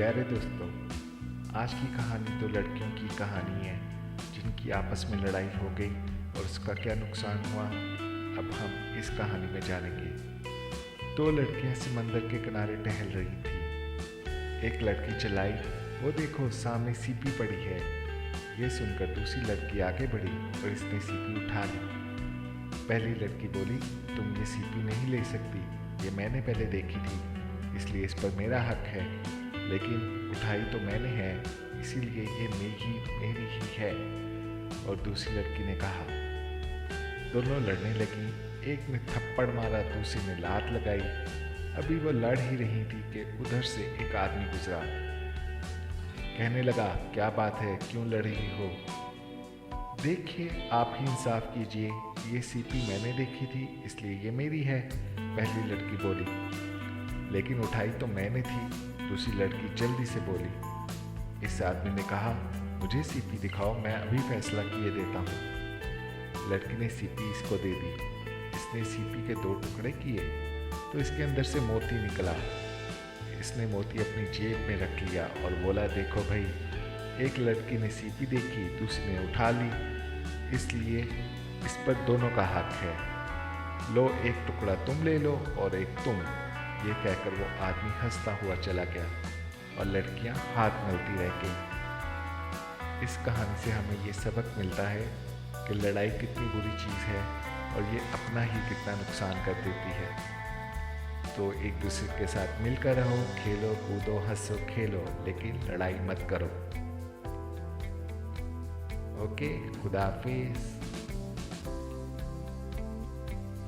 प्यारे दोस्तों, आज की कहानी तो लड़कियों की कहानी है जिनकी आपस में लड़ाई हो गई और उसका क्या नुकसान हुआ, अब हम इस कहानी में जानेंगे। दो लड़कियां समंदर के किनारे टहल रही थी। एक लड़की चिल्लाई, वो देखो सामने सीपी पड़ी है। ये सुनकर दूसरी लड़की आगे बढ़ी और इसने सीपी उठा ली। पहली लड़की बोली, तुम ये सीपी नहीं ले सकती, ये मैंने पहले देखी थी, इसलिए इस पर मेरा हक है, लेकिन उठाई तो मैंने है, इसीलिए ये मेरी ही है। और दूसरी लड़की ने कहा। दोनों लड़ने लगी। एक ने थप्पड़ मारा, दूसरी ने लात लगाई। अभी वो लड़ ही रही थी कि उधर से एक आदमी गुजरा। कहने लगा, क्या बात है, क्यों लड़ रही हो? देखिए, आप ही इंसाफ कीजिए, ये सीपी मैंने देखी थी, इसलिए ये मेरी है, पहली लड़की बोली। लेकिन उठाई तो मैंने थी, दूसरी लड़की जल्दी से बोली। इस आदमी ने कहा, मुझे सीपी दिखाओ, मैं अभी फैसला किए देता हूँ। लड़की ने सीपी इसको दे दी। इसने सीपी के दो टुकड़े किए तो इसके अंदर से मोती निकला। इसने मोती अपनी जेब में रख लिया और बोला, देखो भाई, एक लड़की ने सीपी देखी, दूसरी ने उठा ली, इसलिए इस पर दोनों का हक है। लो, एक टुकड़ा तुम ले लो और एक तुम। ये कहकर वो आदमी हंसता हुआ चला गया और लड़कियां हाथ मलती रह गईं। इस कहानी से हमें ये सबक मिलता है कि लड़ाई कितनी बुरी चीज़ है और ये अपना ही कितना नुकसान कर देती है। तो एक दूसरे के साथ मिलकर रहो, खेलो कूदो हंसो खेलो, लेकिन लड़ाई मत करो। ओके, खुदा हाफिज।